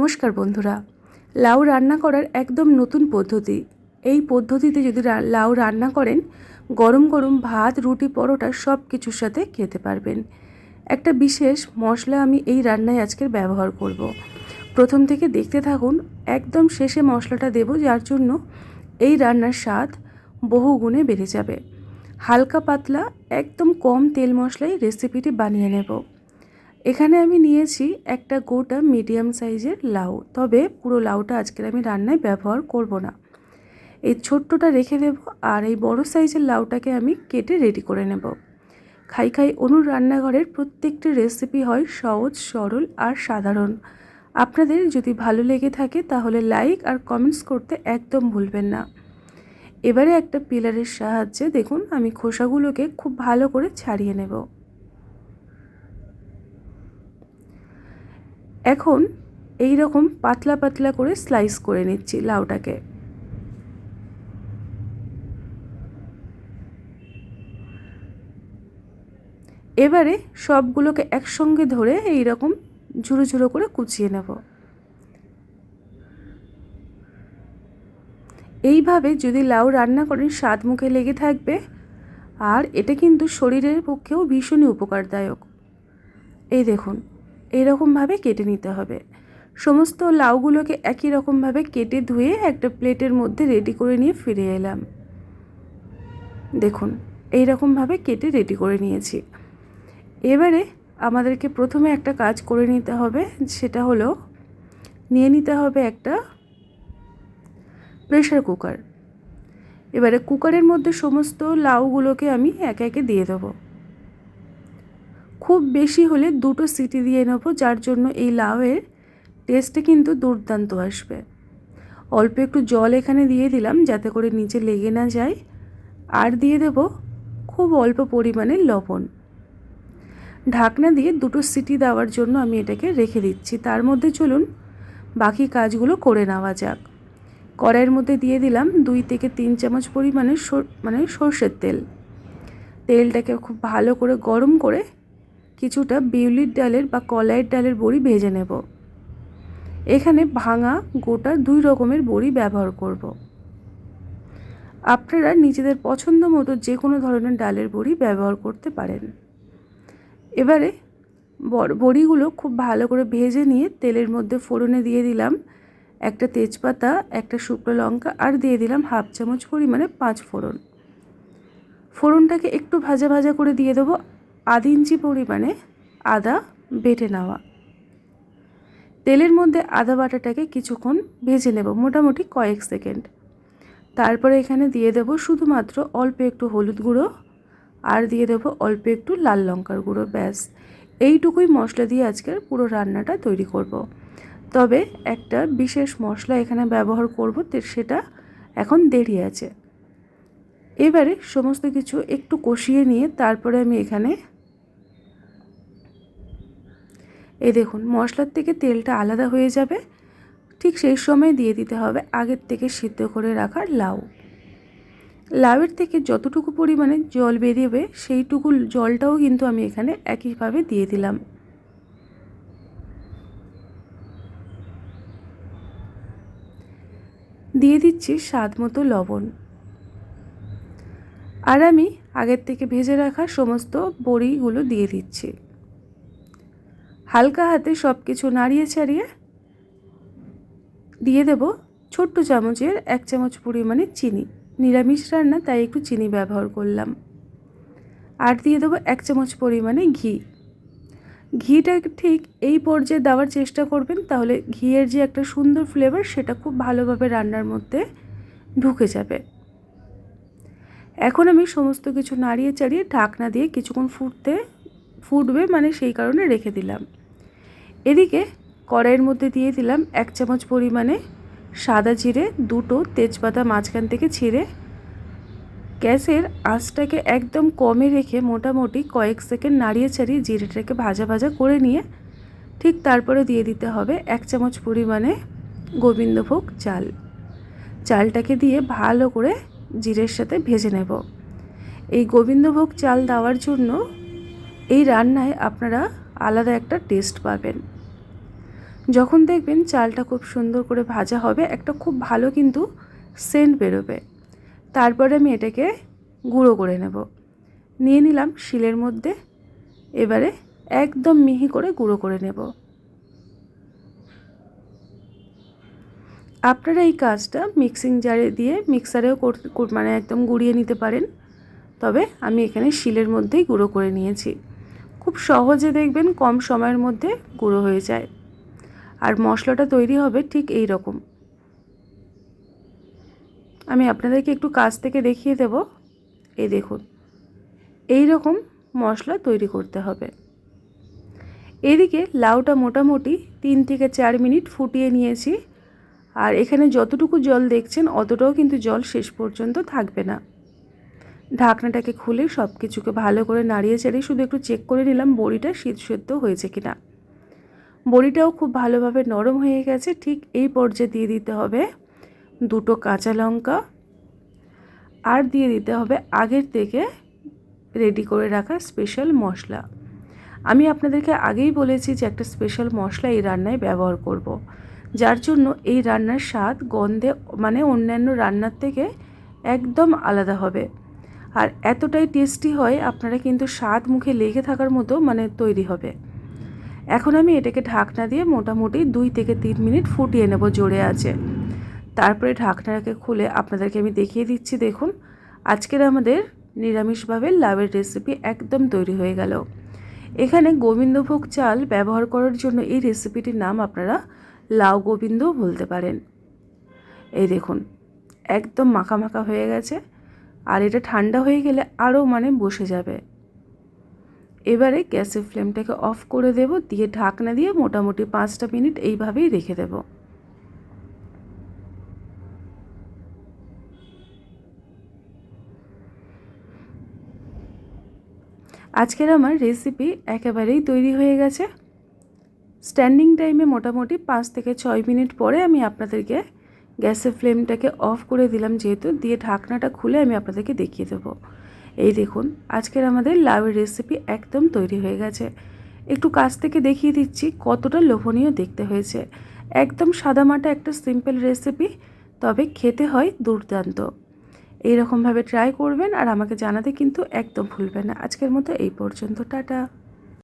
নমস্কার বন্ধুরা, লাউ রান্না করার একদম নতুন পদ্ধতি। এই পদ্ধতিতে যদি লাউ রান্না করেন, গরম গরম ভাত, রুটি, পরোটা সব কিছুর সাথে খেতে পারবেন। একটা বিশেষ মশলা আমি এই রান্নায় আজকের ব্যবহার করব। প্রথম থেকে দেখতে থাকুন, একদম শেষে মশলাটা দেব, যার জন্য এই রান্নার স্বাদ বহু গুণে বেড়ে যাবে। হালকা পাতলা একদম কম তেল মশলায় রেসিপিটি বানিয়ে নেব। এখানে আমি নিয়েছি একটা গোটা মিডিয়াম সাইজের লাউ, তবে পুরো লাউটা আজকের আমি রান্নায় ব্যবহার করব না। এই ছোট্টটা রেখে দেব, আর এই বড় সাইজের লাউটাকে আমি কেটে রেডি করে নেব। খাই খাই অনুর রান্নাঘরের প্রত্যেকটি রেসিপি হয় সহজ, সরল আর সাধারণ। আপনাদের যদি ভালো লেগে থাকে তাহলে লাইক আর কমেন্টস করতে একদম ভুলবেন না। এবারে একটা পিলারের সাহায্যে দেখুন আমি খোসাগুলোকে খুব ভালো করে ছাড়িয়ে নেব। এখন এই রকম পাতলা পাতলা করে স্লাইস করে নিচ্ছি লাউটাকে। এবারে সবগুলোকে একসঙ্গে ধরে এই রকম ঝুড়ো ঝুড়ো করে কুচিয়ে নেব। এইভাবে যদি লাউ রান্না করেন স্বাদ মুখে লেগে থাকবে, আর এটা কিন্তু শরীরের পক্ষেও ভীষণই উপকারদায়ক। এই দেখুন, এইরকমভাবে কেটে নিতে হবে। সমস্ত লাউগুলোকে একই রকমভাবে কেটে ধুয়ে একটা প্লেটের মধ্যে রেডি করে নিয়ে ফিরে এলাম। দেখুন, এই রকমভাবে কেটে রেডি করে নিয়েছি। এবারে আমাদেরকে প্রথমে একটা কাজ করে নিতে হবে, সেটা হলো নিয়ে নিতে হবে একটা প্রেসার কুকার। এবারে কুকারের মধ্যে সমস্ত লাউগুলোকে আমি একে একে দিয়ে দেবো। খুব বেশি হলে 2টো সিটি দিয়ে নেব, যার জন্য এই লাউয়ের টেস্টে কিন্তু দুর্দান্ত আসবে। অল্প একটু জল এখানে দিয়ে দিলাম যাতে করে নিচে লেগে না যায়, আর দিয়ে দেব খুব অল্প পরিমাণে লবণ। ঢাকনা দিয়ে 2টো সিটি দেওয়ার জন্য আমি এটাকে রেখে দিচ্ছি। তার মধ্যে চলুন বাকি কাজগুলো করে নেওয়া যাক। কড়াইয়ের মধ্যে দিয়ে দিলাম 2 থেকে 3 চামচ পরিমাণে সর্ষের তেল। তেলটাকে খুব ভালো করে গরম করে কিছুটা বিউলির ডালের বা কলাইয়ের ডালের বড়ি ভেজে নেব। এখানে ভাঙা গোটা 2 রকমের বড়ি ব্যবহার করব। আপনারা নিজেদের পছন্দ মতো যে কোনো ধরনের ডালের বড়ি ব্যবহার করতে পারেন। এবারে বড়িগুলো খুব ভালো করে ভেজে নিয়ে তেলের মধ্যে ফোড়নে দিয়ে দিলাম একটা তেজপাতা, একটা শুকনো লঙ্কা, আর দিয়ে দিলাম 1/2 চামচ পরিমাণে 5 ফোড়ন। ফোড়নটাকে একটু ভাজা ভাজা করে দিয়ে দেবো 1/2 ইঞ্চি পরিমাণে আদা বেটে নেওয়া। তেলের মধ্যে আদা বাটাটাকে কিছুক্ষণ ভেজে নেব, মোটামুটি কয়েক সেকেন্ড। তারপরে এখানে দিয়ে দেব শুধুমাত্র অল্প একটু হলুদ গুঁড়ো, আর দিয়ে দেব অল্প একটু লাল লঙ্কার গুঁড়ো। ব্যাস, এইটুকুই মশলা দিয়ে আজকের পুরো রান্নাটা তৈরি করব। তবে একটা বিশেষ মশলা এখানে ব্যবহার করব, সেটা এখন দেরি আছে। এবারে সমস্ত কিছু একটু কষিয়ে নিয়ে তারপরে আমি এখানে এই দেখুন মশলার থেকে তেলটা আলাদা হয়ে যাবে, ঠিক সেই সময় দিয়ে দিতে হবে আগের থেকে সিদ্ধ করে রাখা লাউ। লাউয়ের থেকে যতটুকু পরিমাণে জল বেরিয়ে সেইটুকু জলটাও কিন্তু আমি এখানে একইভাবে দিয়ে দিলাম। দিয়ে দিচ্ছি স্বাদ মতো লবণ, আর আমি আগের থেকে ভেজে রাখা সমস্ত বড়িগুলো দিয়ে দিচ্ছি। হালকা হাতে সব কিছু নাড়িয়ে ছাড়িয়ে দিয়ে দেব ছোট্ট চামচের 1 চামচ পরিমাণে চিনি। নিরামিষ রান্না তাই একটু চিনি ব্যবহার করলাম। আর দিয়ে দেবো 1 চামচ পরিমাণে ঘি। ঘিটা ঠিক এই পর্যায়ে দেওয়ার চেষ্টা করবেন, তাহলে ঘিয়ের যে একটা সুন্দর ফ্লেভার সেটা খুব ভালোভাবে রান্নার মধ্যে ঢুকে যাবে। এখন আমি সমস্ত কিছু নাড়িয়ে চাড়িয়ে ঢাকনা দিয়ে কিছুক্ষণ ফুটবে, মানে সেই কারণে রেখে দিলাম। এদিকে কড়াইয়ের মধ্যে দিয়ে দিলাম 1 চামচ পরিমাণে সাদা জিরে, 2টো তেজপাতা মাঝখান থেকে ছিঁড়ে। গ্যাসের আঁচটাকে একদম কমে রেখে মোটামুটি কয়েক সেকেন্ড নাড়িয়ে ছাড়িয়ে জিরেটাকে ভাজা ভাজা করে নিয়ে ঠিক তারপরে দিয়ে দিতে হবে 1 চামচ পরিমাণে গোবিন্দভোগ চাল। চালটাকে দিয়ে ভালো করে জিরের সাথে ভেজে নেব। এই গোবিন্দভোগ চাল দেওয়ার জন্য এই রান্নায় আপনারা আলাদা একটা টেস্ট পাবেন। যখন দেখবেন চালটা খুব সুন্দর করে ভাজা হবে, একটা খুব ভালো কিন্তু সেন্ট বেরোবে। তারপরে আমি এটাকে গুঁড়ো করে নেব। নিয়ে নিলাম শিলের মধ্যে, এবারে একদম মিহি করে গুঁড়ো করে নেব। আপনারা এই কাজটা মিক্সিং জারে দিয়ে মিক্সারেও মানে একদম গুঁড়িয়ে নিতে পারেন, তবে আমি এখানে শিলের মধ্যেই গুঁড়ো করে নিয়েছি। খুব সহজে দেখবেন কম সময়ের মধ্যে গুঁড়ো হয়ে যায়। আর মশলাটা তৈরি হবে ঠিক এই রকম। আমি আপনাদেরকে একটু কাছ থেকে দেখিয়ে দেব। এই দেখুন, এই রকম মশলা তৈরি করতে হবে। এদিকে লাউটা মোটামুটি 3 থেকে 4 মিনিট ফুটিয়ে নিয়েছি। আর এখানে যতটুকু জল দেখছেন অতটাও কিন্তু জল শেষ পর্যন্ত থাকবে না। ঢাকনাটাকে খুলে সব কিছুকে ভালো করে নাড়িয়ে চাড়িয়ে শুধু একটু চেক করে নিলাম বড়িটা সেদ্ধ হয়েছে কিনা। বড়িটাও খুব ভালোভাবে নরম হয়ে গেছে। ঠিক এই পর্যায়ে দিয়ে দিতে হবে 2টো কাঁচা লঙ্কা, আর দিয়ে দিতে হবে আগের থেকে রেডি করে রাখা স্পেশাল মশলা। আমি আপনাদেরকে আগেই বলেছি যে একটা স্পেশাল মশলা এই রান্নায় ব্যবহার করব, যার জন্য এই রান্নার স্বাদ গন্ধে মানে অন্যান্য রান্নার থেকে একদম আলাদা হবে। আর এতটাই টেস্টি হয়, আপনারা কিন্তু স্বাদ মুখে লেগে থাকার মতো মানে তৈরি হবে। এখন আমি এটাকে ঢাকনা দিয়ে মোটামুটি 2 থেকে 3 মিনিট ফুটিয়ে নেব জোরে আছে। তারপরে ঢাকনাটাকে খুলে আপনাদেরকে আমি দেখিয়ে দিচ্ছি। দেখুন, আজকের আমাদের নিরামিষভাবে লাউয়ের রেসিপি একদম তৈরি হয়ে গেল। এখানে গোবিন্দভোগ চাল ব্যবহার করার জন্য এই রেসিপিটির নাম আপনারা লাউ গোবিন্দও বলতে পারেন। এই দেখুন, একদম মাখা মাখা হয়ে গেছে। আর এটা ঠান্ডা হয়ে গেলে আরও মানে বসে যাবে। এবারে গ্যাসের ফ্লেমটাকে অফ করে দেব, দিয়ে ঢাকনা দিয়ে মোটামুটি 5টা মিনিট এইভাবেই রেখে দেব। আজকের আমার রেসিপি একেবারেই তৈরি হয়ে গেছে। স্ট্যান্ডিং টাইমে মোটামুটি 5 থেকে 6 মিনিট পরে আমি আপনাদেরকে গ্যাসের ফ্লেমটাকে অফ করে দিলাম যেহেতু, দিয়ে ঢাকনাটা খুলে আমি আপনাদেরকে দেখিয়ে দেবো। এই দেখুন, আজকের আমাদের লাউয়ের রেসিপি একদম তৈরি হয়ে গেছে। একটু কাছ থেকে দেখিয়ে দিচ্ছি কতটা লোভনীয় দেখতে হয়েছে। একদম সাদামাটা একটা সিম্পল রেসিপি, তবে খেতে হয় দুর্দান্ত। এইরকমভাবে ট্রাই করবেন আর আমাকে জানাতে কিন্তু একদম ভুলবেন না। আজকের মতো এই পর্যন্ত, টাটা।